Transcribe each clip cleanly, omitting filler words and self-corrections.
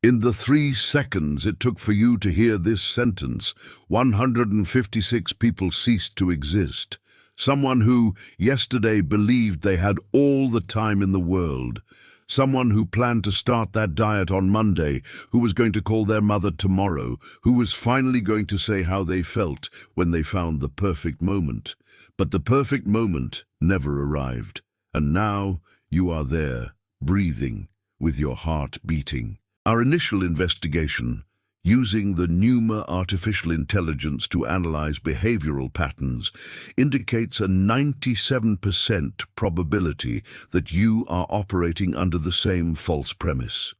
In the 3 seconds it took for you to hear this sentence, 156 people ceased to exist. Someone who, yesterday, believed they had all the time in the world. Someone who planned to start that diet on Monday, who was going to call their mother tomorrow, who was finally going to say how they felt when they found the perfect moment. But the perfect moment never arrived. And now you are there, breathing, with your heart beating. Our initial investigation, using the Numa artificial intelligence to analyze behavioral patterns, indicates a 97% probability that you are operating under the same false premise.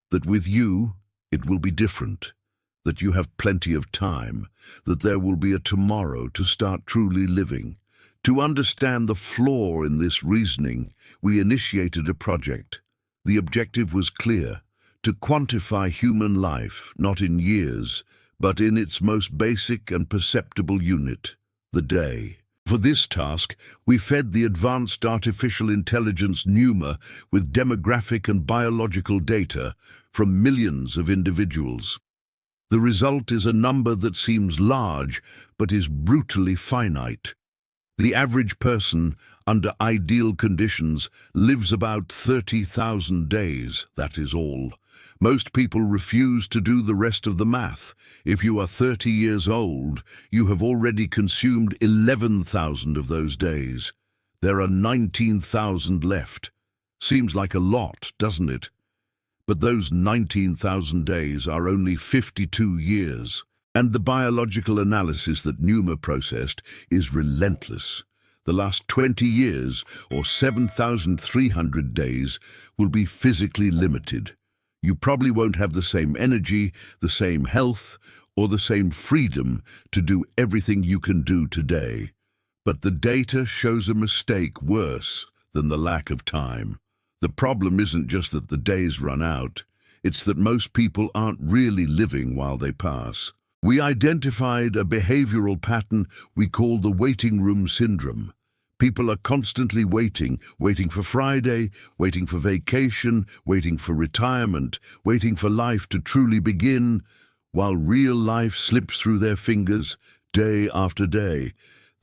That with you, it will be different. That you have plenty of time. That there will be a tomorrow to start truly living. To understand the flaw in this reasoning, we initiated a project. The objective was clear: to quantify human life, not in years, but in its most basic and perceptible unit, the day. For this task, we fed the advanced artificial intelligence Numa with demographic and biological data from millions of individuals. The result is a number that seems large, but is brutally finite. The average person, under ideal conditions, lives about 30,000 days, that is all. Most people refuse to do the rest of the math. If you are 30 years old, you have already consumed 11,000 of those days. There are 19,000 left. Seems like a lot, doesn't it? But those 19,000 days are only 52 years. And the biological analysis that Numa processed is relentless. The last 20 years, or 7,300 days, will be physically limited. You probably won't have the same energy, the same health, or the same freedom to do everything you can do today. But the data shows a mistake worse than the lack of time. The problem isn't just that the days run out. It's that most people aren't really living while they pass. We identified a behavioral pattern we call the waiting room syndrome. People are constantly waiting for Friday, waiting for vacation, waiting for retirement, waiting for life to truly begin, while real life slips through their fingers day after day.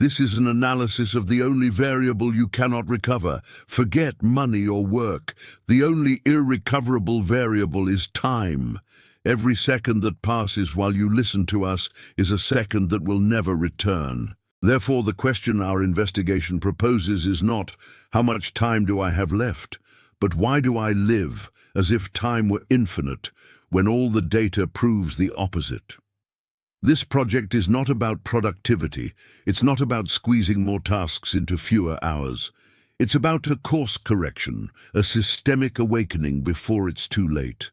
This is an analysis of the only variable you cannot recover. Forget money or work. The only irrecoverable variable is time. Every second that passes while you listen to us is a second that will never return. Therefore, the question our investigation proposes is not, how much time do I have left, but why do I live as if time were infinite when all the data proves the opposite? This project is not about productivity. It's not about squeezing more tasks into fewer hours. It's about a course correction, a systemic awakening before it's too late.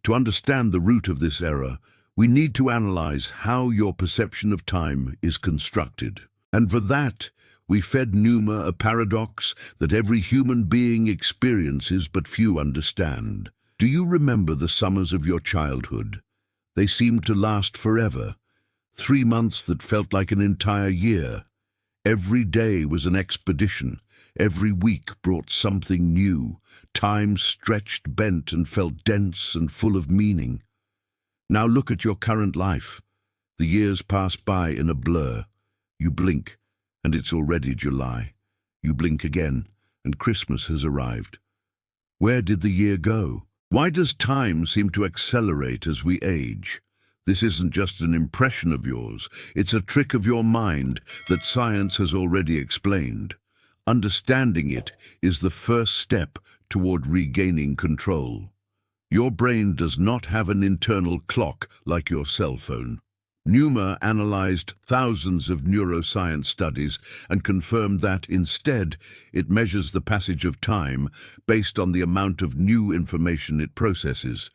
To understand the root of this error, we need to analyze how your perception of time is constructed. And for that, we fed Numa a paradox that every human being experiences but few understand. Do you remember the summers of your childhood? They seemed to last forever. 3 months that felt like an entire year. Every day was an expedition. Every week brought something new. Time stretched, bent, and felt dense and full of meaning. Now look at your current life. The years pass by in a blur. You blink, and it's already July. You blink again, and Christmas has arrived. Where did the year go? Why does time seem to accelerate as we age? This isn't just an impression of yours. It's a trick of your mind that science has already explained. Understanding it is the first step toward regaining control. Your brain does not have an internal clock like your cell phone. Numa analyzed thousands of neuroscience studies and confirmed that, instead, it measures the passage of time based on the amount of new information it processes.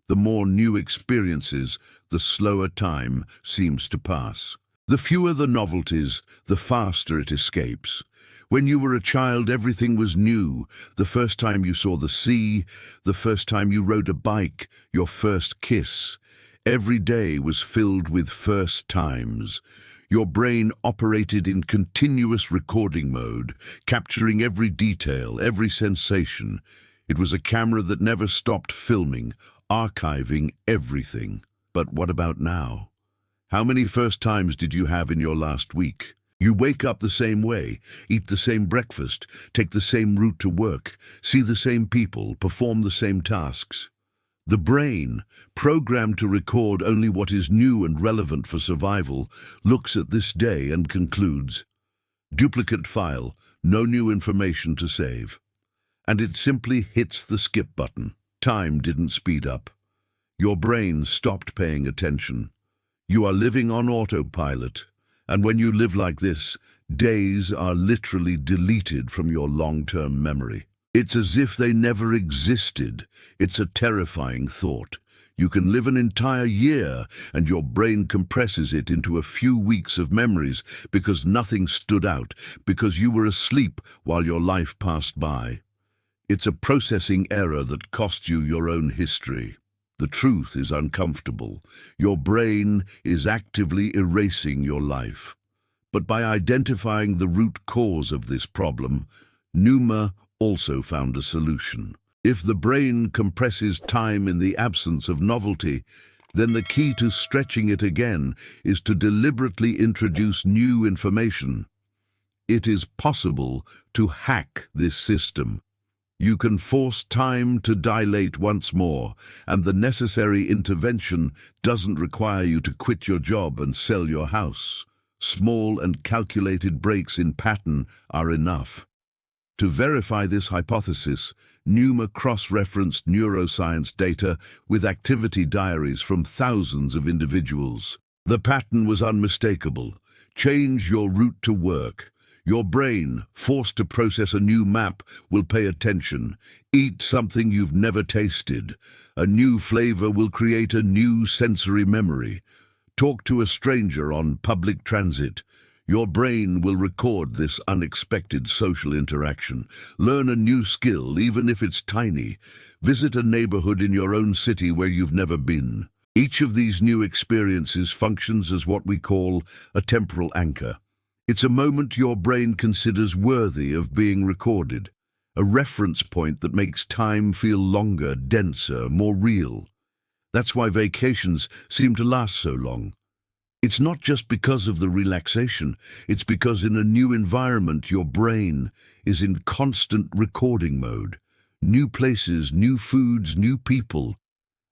The more new experiences, the slower time seems to pass. The fewer the novelties, the faster it escapes. When you were a child, everything was new. The first time you saw the sea, the first time you rode a bike, your first kiss. Every day was filled with first times. Your brain operated in continuous recording mode, capturing every detail, every sensation. It was a camera that never stopped filming, archiving everything. But what about now? How many first times did you have in your last week? You wake up the same way, eat the same breakfast, take the same route to work, see the same people, perform the same tasks. The brain, programmed to record only what is new and relevant for survival, looks at this day and concludes, duplicate file, no new information to save. And it simply hits the skip button. Time didn't speed up. Your brain stopped paying attention. You are living on autopilot. And when you live like this, days are literally deleted from your long-term memory. It's as if they never existed. It's a terrifying thought. You can live an entire year and your brain compresses it into a few weeks of memories because nothing stood out, because you were asleep while your life passed by. It's a processing error that costs you your own history. The truth is uncomfortable. Your brain is actively erasing your life. But by identifying the root cause of this problem, Numa also found a solution. If the brain compresses time in the absence of novelty, then the key to stretching it again is to deliberately introduce new information. It is possible to hack this system. You can force time to dilate once more, and the necessary intervention doesn't require you to quit your job and sell your house. Small and calculated breaks in pattern are enough. To verify this hypothesis, Numa cross-referenced neuroscience data with activity diaries from thousands of individuals. The pattern was unmistakable. Change your route to work. Your brain, forced to process a new map, will pay attention. Eat something you've never tasted. A new flavor will create a new sensory memory. Talk to a stranger on public transit. Your brain will record this unexpected social interaction. Learn a new skill, even if it's tiny. Visit a neighborhood in your own city where you've never been. Each of these new experiences functions as what we call a temporal anchor. It's a moment your brain considers worthy of being recorded, a reference point that makes time feel longer, denser, more real. That's why vacations seem to last so long. It's not just because of the relaxation, it's because in a new environment your brain is in constant recording mode. New places, new foods, new people.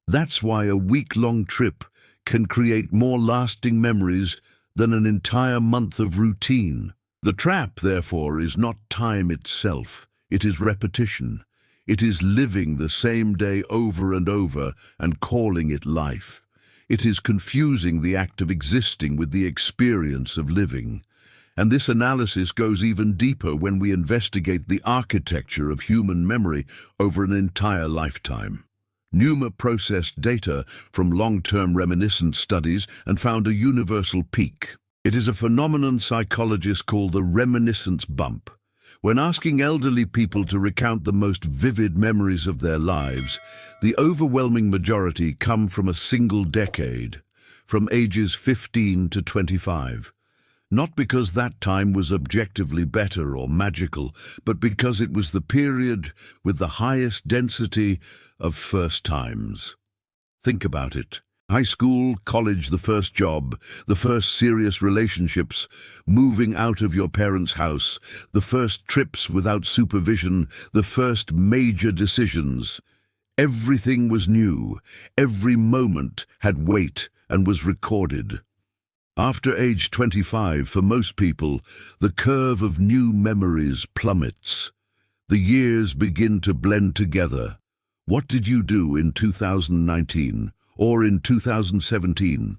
That's why a week-long trip can create more lasting memories than an entire month of routine. The trap, therefore, is not time itself. It is repetition. It is living the same day over and over and calling it life. It is confusing the act of existing with the experience of living. And this analysis goes even deeper when we investigate the architecture of human memory over an entire lifetime. Numa processed data from long-term reminiscence studies and found a universal peak. It is a phenomenon psychologists call the reminiscence bump. When asking elderly people to recount the most vivid memories of their lives, the overwhelming majority come from a single decade, from ages 15 to 25. Not because that time was objectively better or magical, but because it was the period with the highest density of first times. Think about it. High school, college, the first job, the first serious relationships, moving out of your parents' house, the first trips without supervision, the first major decisions. Everything was new. Every moment had weight and was recorded. After age 25, for most people, the curve of new memories plummets. The years begin to blend together. What did you do in 2019 or in 2017?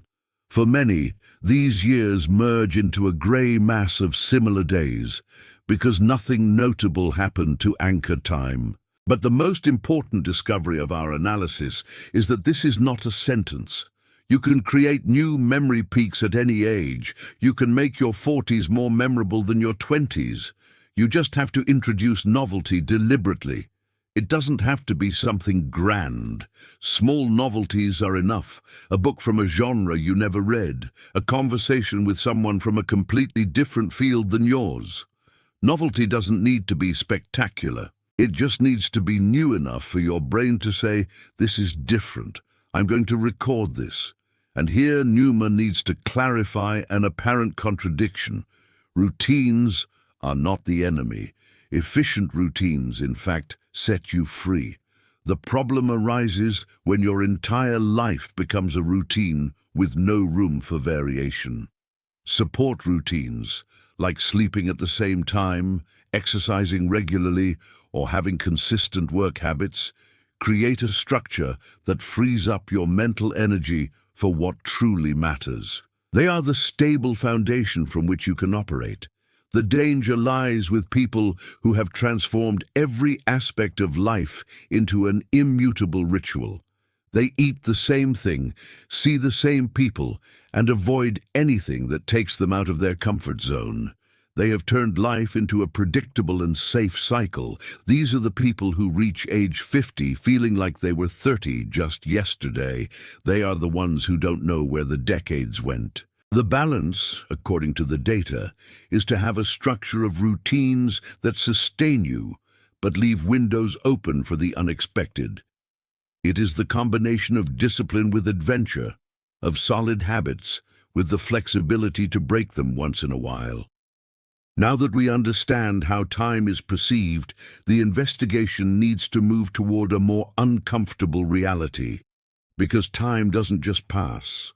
For many, these years merge into a grey mass of similar days because nothing notable happened to anchor time. But the most important discovery of our analysis is that this is not a sentence. You can create new memory peaks at any age. You can make your 40s more memorable than your 20s. You just have to introduce novelty deliberately. It doesn't have to be something grand. Small novelties are enough. A book from a genre you never read. A conversation with someone from a completely different field than yours. Novelty doesn't need to be spectacular. It just needs to be new enough for your brain to say, this is different. I'm going to record this. And here Numa needs to clarify an apparent contradiction. Routines are not the enemy. Efficient routines, in fact, set you free. The problem arises when your entire life becomes a routine with no room for variation. Support routines, like sleeping at the same time, exercising regularly, or having consistent work habits, create a structure that frees up your mental energy for what truly matters. They are the stable foundation from which you can operate. The danger lies with people who have transformed every aspect of life into an immutable ritual. They eat the same thing, see the same people, and avoid anything that takes them out of their comfort zone. They have turned life into a predictable and safe cycle. These are the people who reach age 50 feeling like they were 30 just yesterday. They are the ones who don't know where the decades went. The balance, according to the data, is to have a structure of routines that sustain you, but leave windows open for the unexpected. It is the combination of discipline with adventure, of solid habits, with the flexibility to break them once in a while. Now that we understand how time is perceived, the investigation needs to move toward a more uncomfortable reality. Because time doesn't just pass.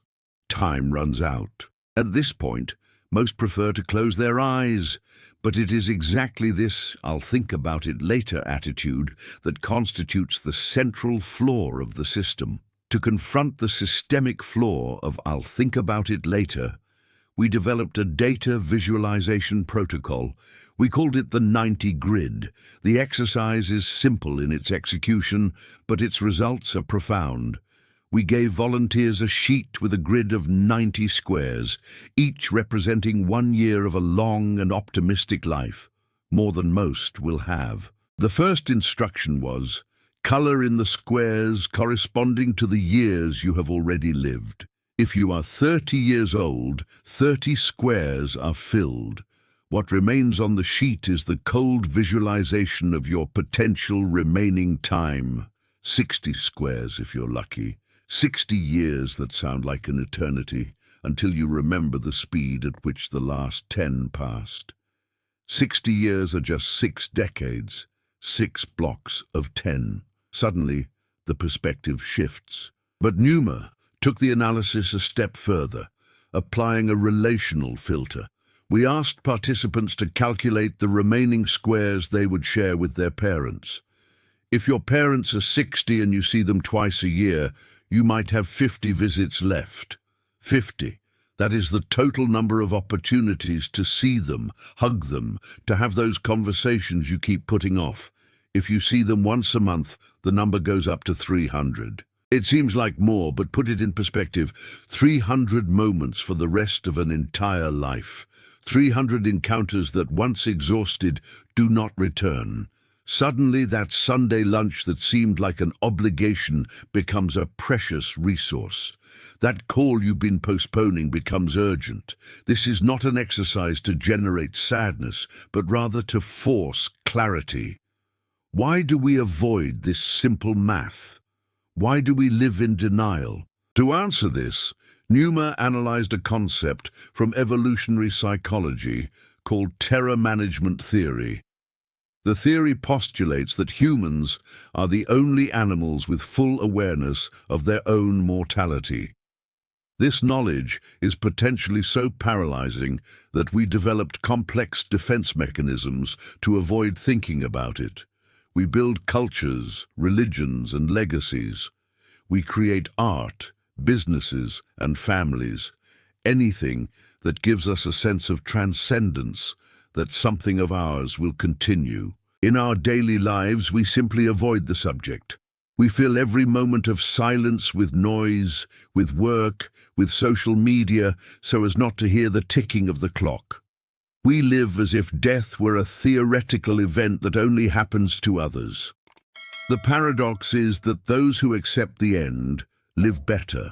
Time runs out. At this point, most prefer to close their eyes, but it is exactly this "I'll think about it later" attitude that constitutes the central flaw of the system. To confront the systemic flaw of "I'll think about it later," we developed a data visualization protocol. We called it the 90 Grid. The exercise is simple in its execution, but its results are profound. We gave volunteers a sheet with a grid of 90 squares, each representing 1 year of a long and optimistic life, more than most will have. The first instruction was, color in the squares corresponding to the years you have already lived. If you are 30 years old, 30 squares are filled. What remains on the sheet is the cold visualization of your potential remaining time. 60 squares if you're lucky. 60 years that sound like an eternity, until you remember the speed at which the last 10 passed. 60 years are just 6 decades, 6 blocks of 10. Suddenly, the perspective shifts. But Numa took the analysis a step further, applying a relational filter. We asked participants to calculate the remaining squares they would share with their parents. If your parents are 60 and you see them twice a year, you might have 50 visits left. 50. That is the total number of opportunities to see them, hug them, to have those conversations you keep putting off. If you see them once a month, the number goes up to 300. It seems like more, but put it in perspective. 300 moments for the rest of an entire life. 300 encounters that, once exhausted, do not return. Suddenly, that Sunday lunch that seemed like an obligation becomes a precious resource. That call you've been postponing becomes urgent. This is not an exercise to generate sadness, but rather to force clarity. Why do we avoid this simple math? Why do we live in denial? To answer this, Numa analyzed a concept from evolutionary psychology called terror management theory. The theory postulates that humans are the only animals with full awareness of their own mortality. This knowledge is potentially so paralyzing that we developed complex defense mechanisms to avoid thinking about it. We build cultures, religions, and legacies. We create art, businesses, and families. Anything that gives us a sense of transcendence, that something of ours will continue. In our daily lives, we simply avoid the subject. We fill every moment of silence with noise, with work, with social media, so as not to hear the ticking of the clock. We live as if death were a theoretical event that only happens to others. The paradox is that those who accept the end live better.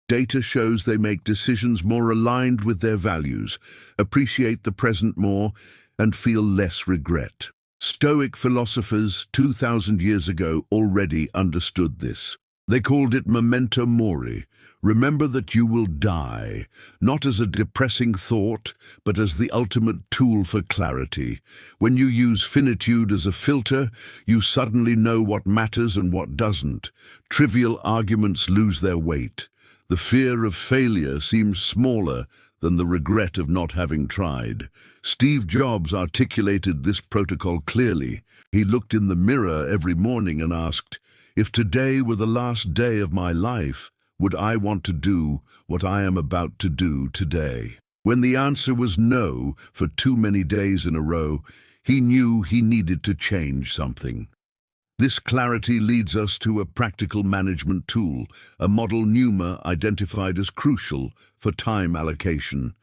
Data shows they make decisions more aligned with their values, appreciate the present more, and feel less regret. Stoic philosophers 2,000 years ago already understood this. They called it memento mori. Remember that you will die, not as a depressing thought, but as the ultimate tool for clarity. When you use finitude as a filter, you suddenly know what matters and what doesn't. Trivial arguments lose their weight. The fear of failure seems smaller than the regret of not having tried. Steve Jobs articulated this protocol clearly. He looked in the mirror every morning and asked, "If today were the last day of my life, would I want to do what I am about to do today?" When the answer was no for too many days in a row, he knew he needed to change something. This clarity leads us to a practical management tool, a model Numa identified as crucial for time allocation.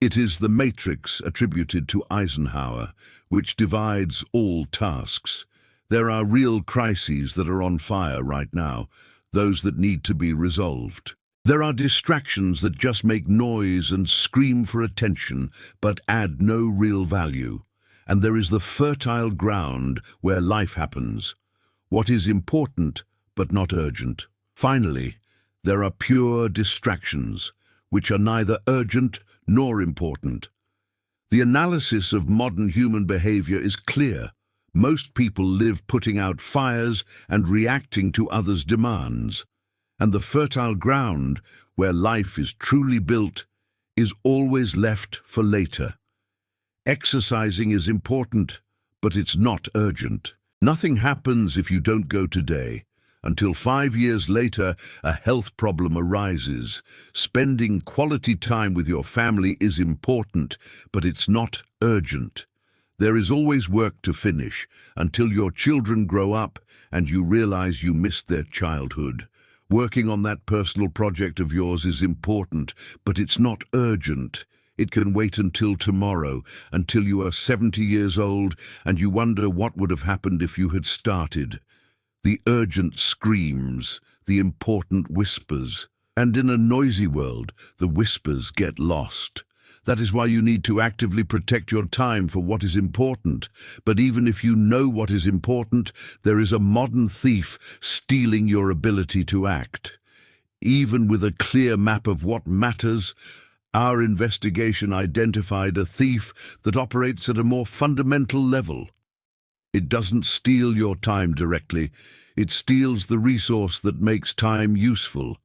It is the matrix attributed to Eisenhower, which divides all tasks. There are real crises that are on fire right now, those that need to be resolved. There are distractions that just make noise and scream for attention, but add no real value. And there is the fertile ground where life happens. What is important, but not urgent. Finally, there are pure distractions, which are neither urgent nor important. The analysis of modern human behavior is clear. Most people live putting out fires and reacting to others' demands. And the fertile ground, where life is truly built, is always left for later. Exercising is important, but it's not urgent. Nothing happens if you don't go today. Until 5 years later, a health problem arises. Spending quality time with your family is important, but it's not urgent. There is always work to finish until your children grow up and you realize you missed their childhood. Working on that personal project of yours is important, but it's not urgent. It can wait until tomorrow, until you are 70 years old and you wonder what would have happened if you had started. The urgent screams, the important whispers. And in a noisy world, the whispers get lost. That is why you need to actively protect your time for what is important. But even if you know what is important, there is a modern thief stealing your ability to act. Even with a clear map of what matters, our investigation identified a thief that operates at a more fundamental level. It doesn't steal your time directly. It steals the resource that makes time useful,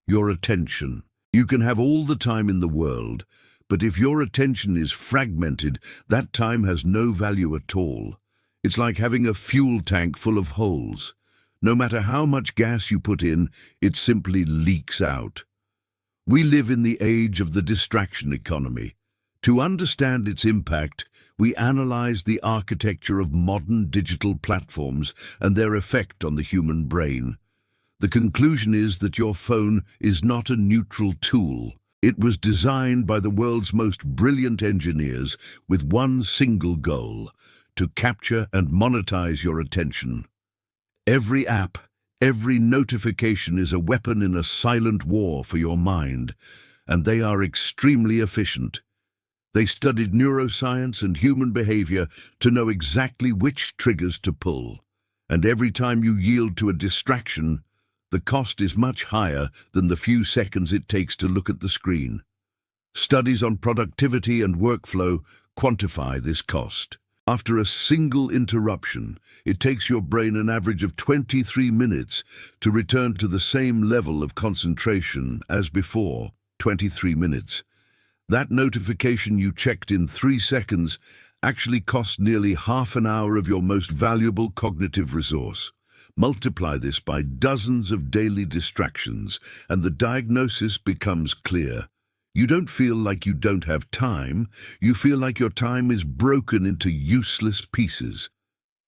your attention. You can have all the time in the world, but if your attention is fragmented, that time has no value at all. It's like having a fuel tank full of holes. No matter how much gas you put in, it simply leaks out. We live in the age of the distraction economy. To understand its impact, we analyze the architecture of modern digital platforms and their effect on the human brain. The conclusion is that your phone is not a neutral tool. It was designed by the world's most brilliant engineers with one single goal: to capture and monetize your attention. Every app, every notification is a weapon in a silent war for your mind, and they are extremely efficient. They studied neuroscience and human behavior to know exactly which triggers to pull. And every time you yield to a distraction, the cost is much higher than the few seconds it takes to look at the screen. Studies on productivity and workflow quantify this cost. After a single interruption, it takes your brain an average of 23 minutes to return to the same level of concentration as before. 23 minutes. That notification you checked in 3 seconds actually cost nearly half an hour of your most valuable cognitive resource. Multiply this by dozens of daily distractions, and the diagnosis becomes clear. You don't feel like you don't have time, you feel like your time is broken into useless pieces.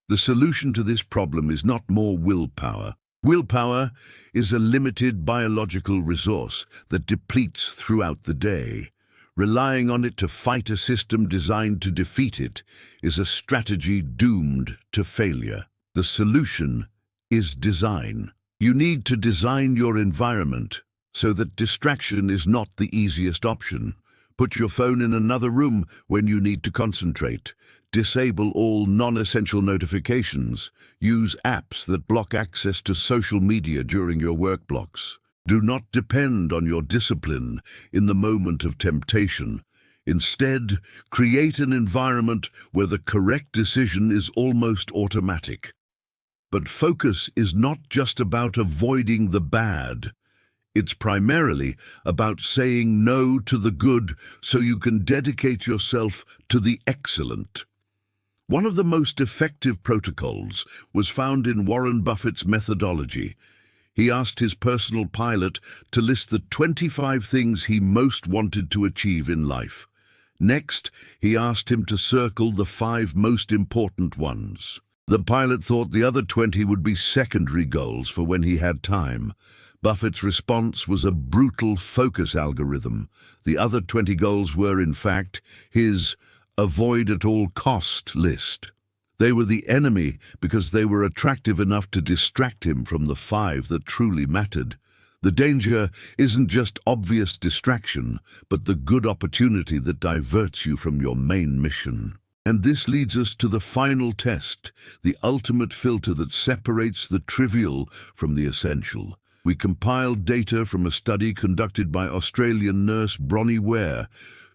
The solution to this problem is not more willpower. Willpower is a limited biological resource that depletes throughout the day. Relying on it to fight a system designed to defeat it is a strategy doomed to failure. The solution is design. You need to design your environment so that distraction is not the easiest option, Put your phone in another room when you need to concentrate. Disable all non-essential notifications. Use apps that block access to social media during your work blocks. Do not depend on your discipline in the moment of temptation. Instead, create an environment where the correct decision is almost automatic. But focus is not just about avoiding the bad. It's primarily about saying no to the good so you can dedicate yourself to the excellent. One of the most effective protocols was found in Warren Buffett's methodology. He asked his personal pilot to list the 25 things he most wanted to achieve in life. Next, he asked him to circle the 5 most important ones. The pilot thought the other 20 would be secondary goals for when he had time. Buffett's response was a brutal focus algorithm. The other 20 goals were, in fact, his avoid at all cost list. They were the enemy because they were attractive enough to distract him from the 5 that truly mattered. The danger isn't just obvious distraction, but the good opportunity that diverts you from your main mission. And this leads us to the final test, the ultimate filter that separates the trivial from the essential. We compiled data from a study conducted by Australian nurse Bronnie Ware,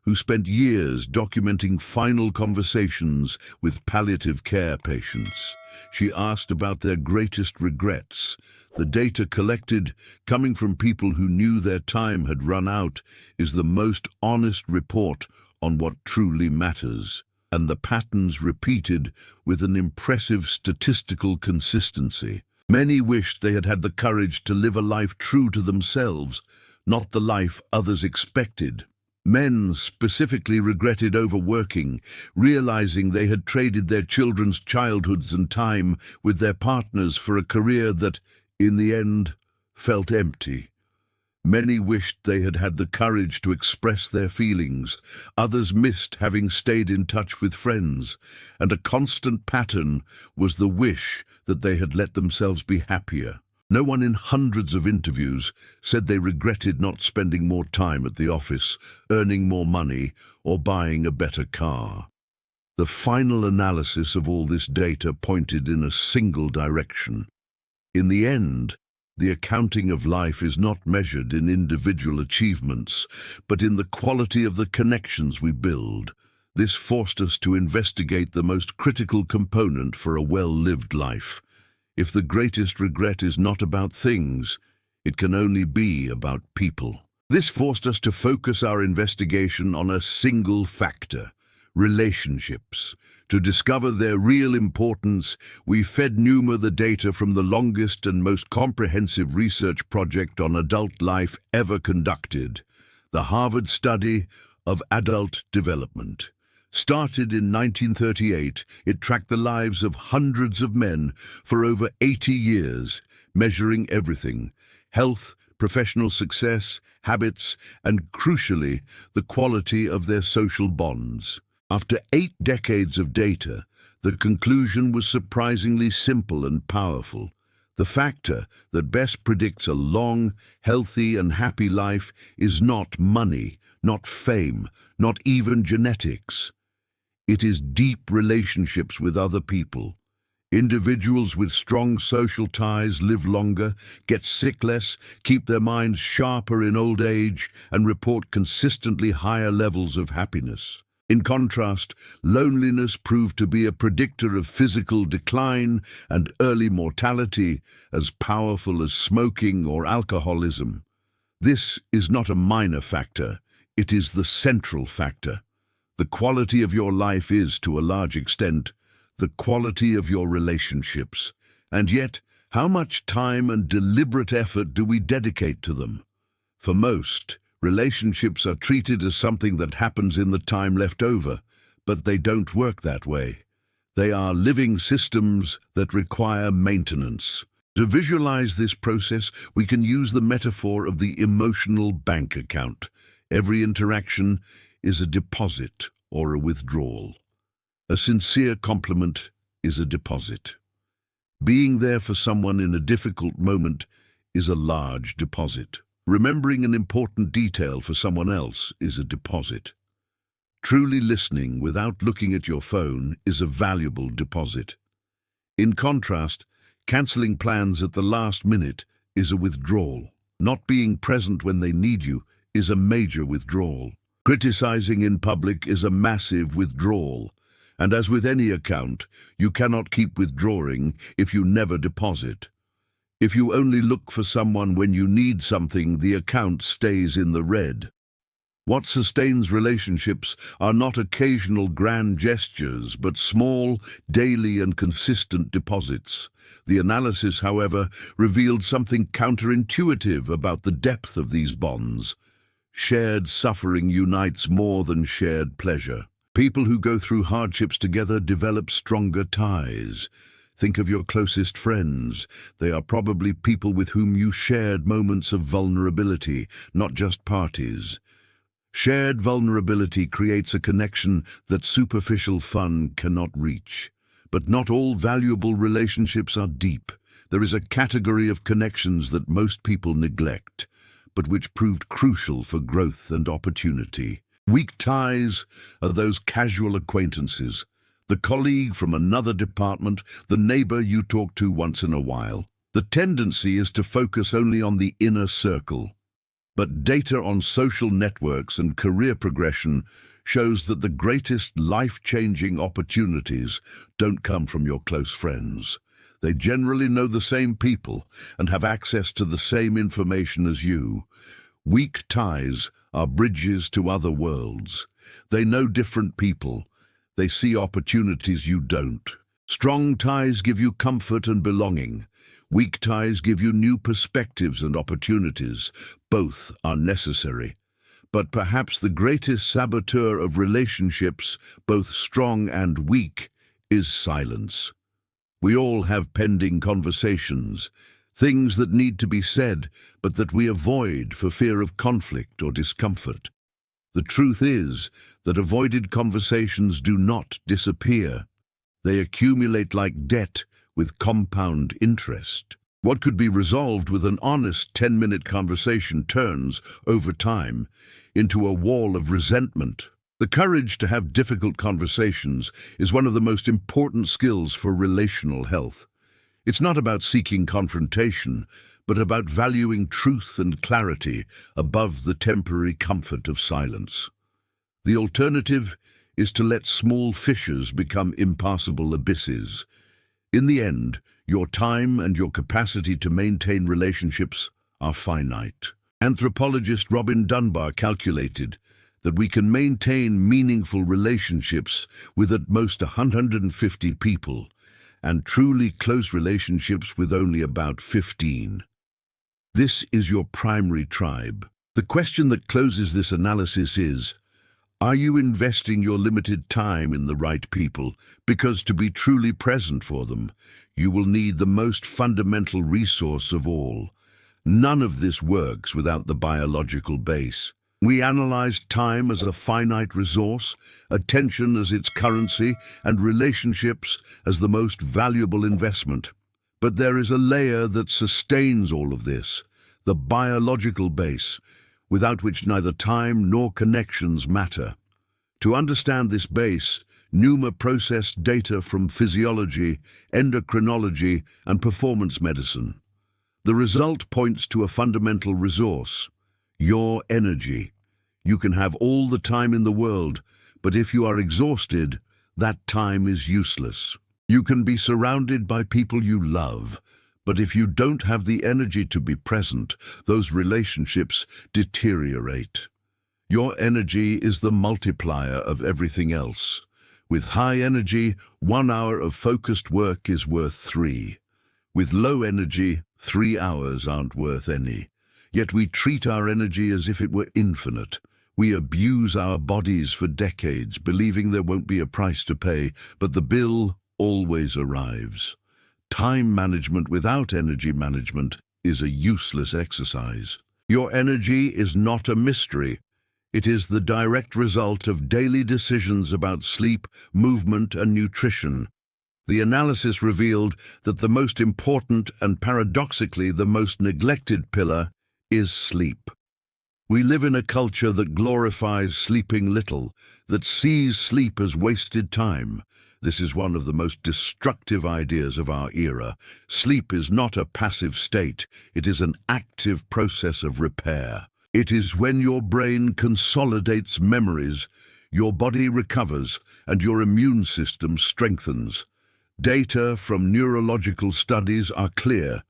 who spent years documenting final conversations with palliative care patients. She asked about their greatest regrets. The data collected, coming from people who knew their time had run out, is the most honest report on what truly matters, and the patterns repeated with an impressive statistical consistency. Many wished they had had the courage to live a life true to themselves, not the life others expected. Men specifically regretted overworking, realizing they had traded their children's childhoods and time with their partners for a career that, in the end, felt empty. Many wished they had had the courage to express their feelings. Others missed having stayed in touch with friends, and a constant pattern was the wish that they had let themselves be happier. No one in hundreds of interviews said they regretted not spending more time at the office, earning more money, or buying a better car. The final analysis of all this data pointed in a single direction. In the end, the accounting of life is not measured in individual achievements, but in the quality of the connections we build. This forced us to investigate the most critical component for a well-lived life. If the greatest regret is not about things, it can only be about people. This forced us to focus our investigation on a single factor: relationships. To discover their real importance, we fed Numa the data from the longest and most comprehensive research project on adult life ever conducted, the Harvard Study of Adult Development. Started in 1938, it tracked the lives of hundreds of men for over 80 years, measuring everything: health, professional success, habits, and, crucially, the quality of their social bonds. After 8 decades of data, the conclusion was surprisingly simple and powerful. The factor that best predicts a long, healthy, and happy life is not money, not fame, not even genetics. It is deep relationships with other people. Individuals with strong social ties live longer, get sick less, keep their minds sharper in old age, and report consistently higher levels of happiness. In contrast, loneliness proved to be a predictor of physical decline and early mortality, as powerful as smoking or alcoholism. This is not a minor factor, it is the central factor. The quality of your life is, to a large extent, the quality of your relationships. And yet, how much time and deliberate effort do we dedicate to them? For most, relationships are treated as something that happens in the time left over, but they don't work that way. They are living systems that require maintenance. To visualize this process, we can use the metaphor of the emotional bank account. Every interaction is a deposit or a withdrawal. A sincere compliment is a deposit. Being there for someone in a difficult moment is a large deposit. Remembering an important detail for someone else is a deposit. Truly listening without looking at your phone is a valuable deposit. In contrast, cancelling plans at the last minute is a withdrawal. Not being present when they need you is a major withdrawal. Criticizing in public is a massive withdrawal. And as with any account, you cannot keep withdrawing if you never deposit. If you only look for someone when you need something, the account stays in the red. What sustains relationships are not occasional grand gestures, but small, daily and consistent deposits. The analysis, however, revealed something counterintuitive about the depth of these bonds. Shared suffering unites more than shared pleasure. People who go through hardships together develop stronger ties. Think of your closest friends. They are probably people with whom you shared moments of vulnerability, not just parties. Shared vulnerability creates a connection that superficial fun cannot reach. But not all valuable relationships are deep. There is a category of connections that most people neglect, but which proved crucial for growth and opportunity. Weak ties are those casual acquaintances, the colleague from another department, the neighbor you talk to once in a while. The tendency is to focus only on the inner circle. But data on social networks and career progression shows that the greatest life-changing opportunities don't come from your close friends. They generally know the same people and have access to the same information as you. Weak ties are bridges to other worlds. They know different people. They see opportunities you don't. Strong ties give you comfort and belonging. Weak ties give you new perspectives and opportunities. Both are necessary. But perhaps the greatest saboteur of relationships, both strong and weak, is silence. We all have pending conversations, things that need to be said, but that we avoid for fear of conflict or discomfort. The truth is that avoided conversations do not disappear. They accumulate like debt with compound interest. What could be resolved with an honest 10-minute conversation turns, over time, into a wall of resentment. The courage to have difficult conversations is one of the most important skills for relational health. It's not about seeking confrontation, but about valuing truth and clarity above the temporary comfort of silence. The alternative is to let small fissures become impassable abysses. In the end, your time and your capacity to maintain relationships are finite. Anthropologist Robin Dunbar calculated that we can maintain meaningful relationships with at most 150 people, and truly close relationships with only about 15. This is your primary tribe. The question that closes this analysis is, are you investing your limited time in the right people? Because to be truly present for them, you will need the most fundamental resource of all. None of this works without the biological base. We analyzed time as a finite resource, attention as its currency, and relationships as the most valuable investment. But there is a layer that sustains all of this, the biological base, without which neither time nor connections matter. To understand this base, Numa processed data from physiology, endocrinology, and performance medicine. The result points to a fundamental resource: your energy. You can have all the time in the world, but if you are exhausted, that time is useless. You can be surrounded by people you love, but if you don't have the energy to be present, those relationships deteriorate. Your energy is the multiplier of everything else. With high energy, 1 hour of focused work is worth 3. With low energy, 3 hours aren't worth any. Yet we treat our energy as if it were infinite. We abuse our bodies for decades, believing there won't be a price to pay, but the bill always arrives. Time management without energy management is a useless exercise. Your energy is not a mystery. It is the direct result of daily decisions about sleep, movement, and nutrition. The analysis revealed that the most important and paradoxically the most neglected pillar is sleep. We live in a culture that glorifies sleeping little, that sees sleep as wasted time. This is one of the most destructive ideas of our era. Sleep is not a passive state, it is an active process of repair. It is when your brain consolidates memories, your body recovers, and your immune system strengthens. Data from neurological studies are clear.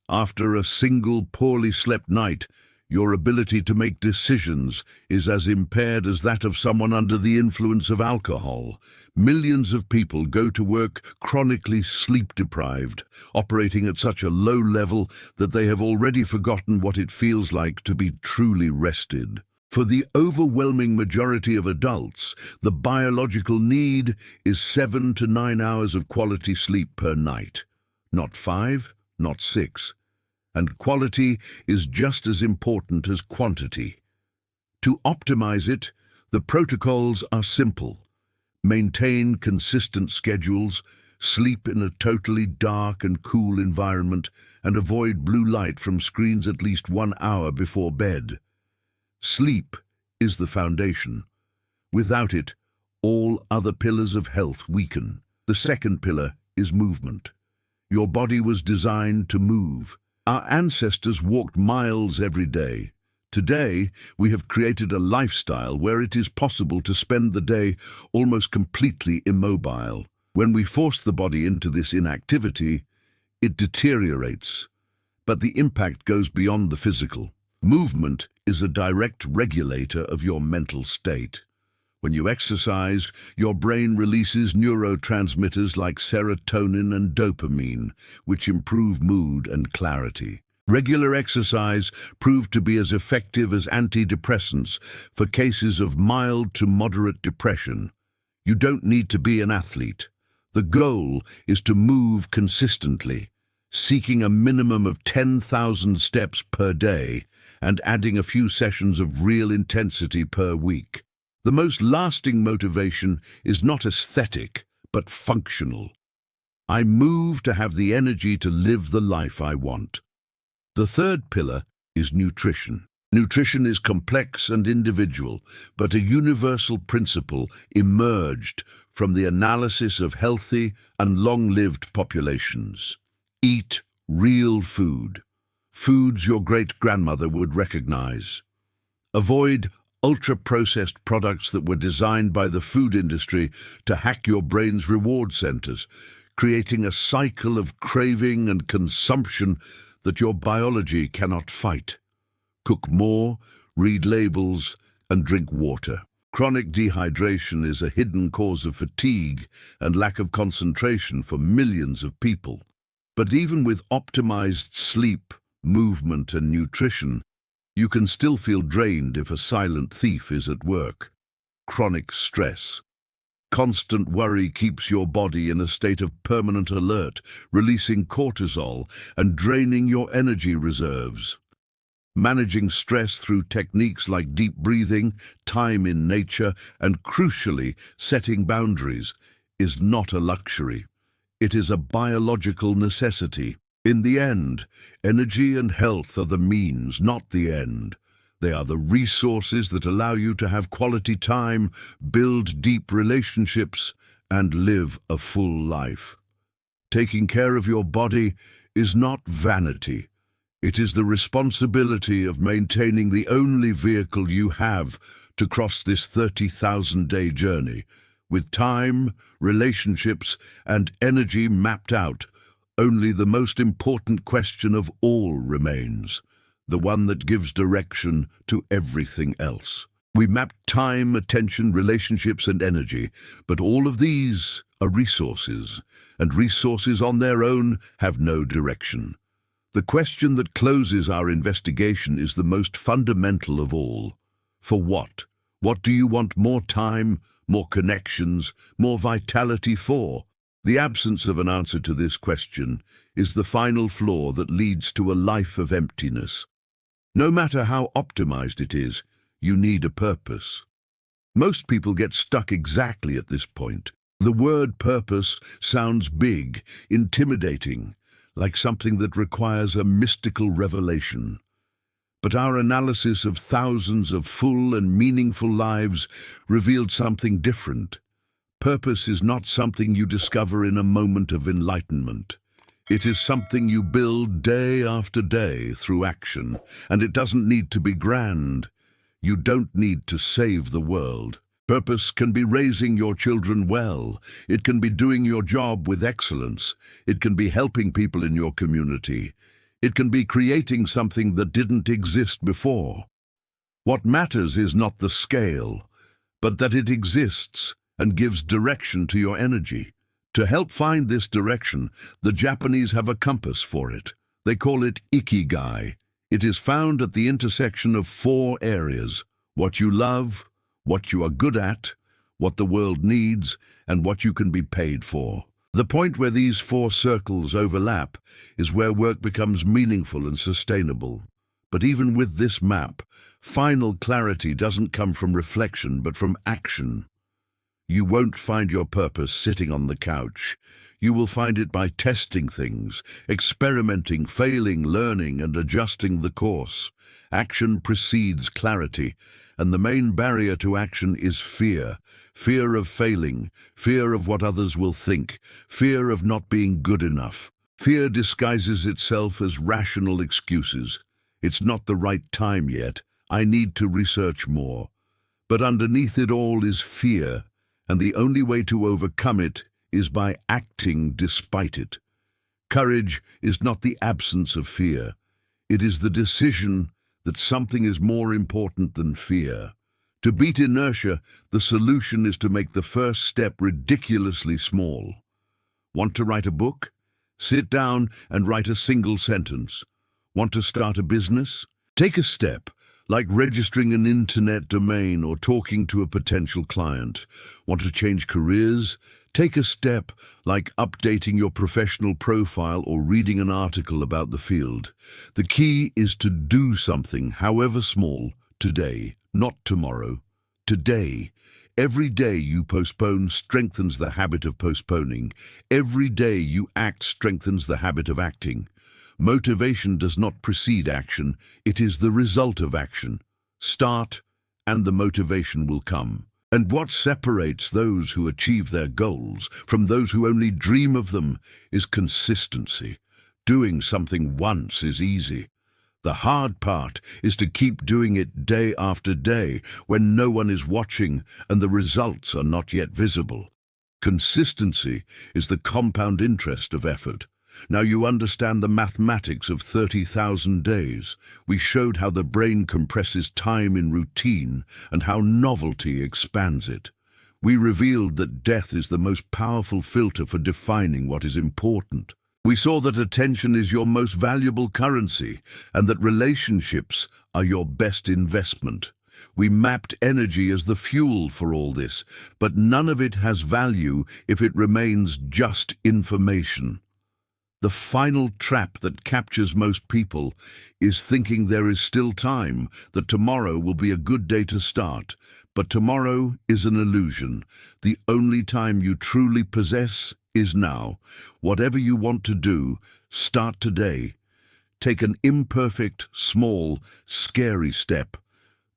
After a single poorly slept night, your ability to make decisions is as impaired as that of someone under the influence of alcohol. Millions of people go to work chronically sleep-deprived, operating at such a low level that they have already forgotten what it feels like to be truly rested. For the overwhelming majority of adults, the biological need is 7 to 9 hours of quality sleep per night. Not 5, not 6. And quality is just as important as quantity. To optimize it, the protocols are simple. Maintain consistent schedules, sleep in a totally dark and cool environment, and avoid blue light from screens at least 1 hour before bed. Sleep is the foundation. Without it, all other pillars of health weaken. The second pillar is movement. Your body was designed to move. Our ancestors walked miles every day. Today, we have created a lifestyle where it is possible to spend the day almost completely immobile. When we force the body into this inactivity, it deteriorates. But the impact goes beyond the physical. Movement is a direct regulator of your mental state. When you exercise, your brain releases neurotransmitters like serotonin and dopamine, which improve mood and clarity. Regular exercise proved to be as effective as antidepressants for cases of mild to moderate depression. You don't need to be an athlete. The goal is to move consistently, seeking a minimum of 10,000 steps per day and adding a few sessions of real intensity per week. The most lasting motivation is not aesthetic, but functional. I move to have the energy to live the life I want. The third pillar is nutrition. Nutrition is complex and individual, but a universal principle emerged from the analysis of healthy and long-lived populations. Eat real food, foods your great-grandmother would recognize. Avoid ultra-processed products that were designed by the food industry to hack your brain's reward centers, creating a cycle of craving and consumption that your biology cannot fight. Cook more, read labels, and drink water. Chronic dehydration is a hidden cause of fatigue and lack of concentration for millions of people. But even with optimized sleep, movement, and nutrition, you can still feel drained if a silent thief is at work. Chronic stress. Constant worry keeps your body in a state of permanent alert, releasing cortisol and draining your energy reserves. Managing stress through techniques like deep breathing, time in nature, and crucially, setting boundaries is not a luxury. It is a biological necessity. In the end, energy and health are the means, not the end. They are the resources that allow you to have quality time, build deep relationships, and live a full life. Taking care of your body is not vanity. It is the responsibility of maintaining the only vehicle you have to cross this 30,000-day journey. With time, relationships, and energy mapped out, only the most important question of all remains, the one that gives direction to everything else. We map time, attention, relationships, and energy, but all of these are resources, and resources on their own have no direction. The question that closes our investigation is the most fundamental of all. For what? What do you want more time, more connections, more vitality for? The absence of an answer to this question is the final flaw that leads to a life of emptiness. No matter how optimized it is, you need a purpose. Most people get stuck exactly at this point. The word purpose sounds big, intimidating, like something that requires a mystical revelation. But our analysis of thousands of full and meaningful lives revealed something different. Purpose is not something you discover in a moment of enlightenment. It is something you build day after day through action, and it doesn't need to be grand. You don't need to save the world. Purpose can be raising your children well. It can be doing your job with excellence. It can be helping people in your community. It can be creating something that didn't exist before. What matters is not the scale, but that it exists and gives direction to your energy. To help find this direction, the Japanese have a compass for it. They call it Ikigai. It is found at the intersection of 4 areas: what you love, what you are good at, what the world needs, and what you can be paid for. The point where these 4 circles overlap is where work becomes meaningful and sustainable. But even with this map, final clarity doesn't come from reflection but from action. You won't find your purpose sitting on the couch. You will find it by testing things, experimenting, failing, learning, and adjusting the course. Action precedes clarity, and the main barrier to action is fear. Fear of failing, fear of what others will think, fear of not being good enough. Fear disguises itself as rational excuses. It's not the right time yet. I need to research more. But underneath it all is fear, and the only way to overcome it is by acting despite it. Courage is not the absence of fear. It is the decision that something is more important than fear. To beat inertia, the solution is to make the first step ridiculously small. Want to write a book? Sit down and write a single sentence. Want to start a business? Take a step, like registering an internet domain or talking to a potential client. Want to change careers? Take a step, like updating your professional profile or reading an article about the field. The key is to do something, however small, today, not tomorrow. Today. Every day you postpone strengthens the habit of postponing. Every day you act strengthens the habit of acting. Motivation does not precede action, it is the result of action. Start, and the motivation will come. And what separates those who achieve their goals from those who only dream of them is consistency. Doing something once is easy. The hard part is to keep doing it day after day when no one is watching and the results are not yet visible. Consistency is the compound interest of effort. Now you understand the mathematics of 30,000 days. We showed how the brain compresses time in routine and how novelty expands it. We revealed that death is the most powerful filter for defining what is important. We saw that attention is your most valuable currency and that relationships are your best investment. We mapped energy as the fuel for all this, but none of it has value if it remains just information. The final trap that captures most people is thinking there is still time, that tomorrow will be a good day to start. But tomorrow is an illusion. The only time you truly possess is now. Whatever you want to do, start today. Take an imperfect, small, scary step,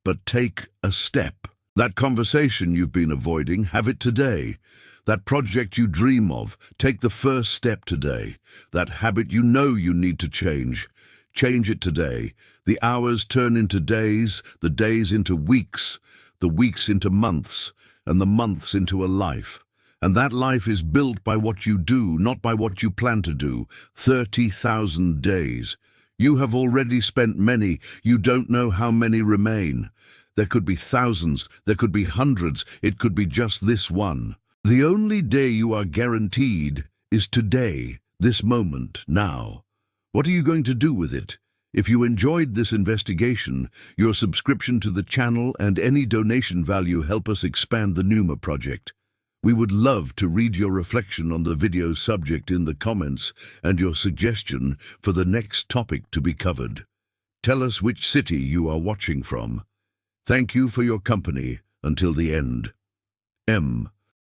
but take a step. That conversation you've been avoiding, have it today. That project you dream of, take the first step today. That habit you know you need to change it today. The hours turn into days, the days into weeks, the weeks into months, and the months into a life. And that life is built by what you do, not by what you plan to do. 30,000 days. You have already spent many, you don't know how many remain. There could be thousands, there could be hundreds, it could be just this one. The only day you are guaranteed is today, this moment, now. What are you going to do with it? If you enjoyed this investigation, your subscription to the channel and any donation value help us expand the Pneuma project. We would love to read your reflection on the video's subject in the comments and your suggestion for the next topic to be covered. Tell us which city you are watching from. Thank you for your company until the end. M.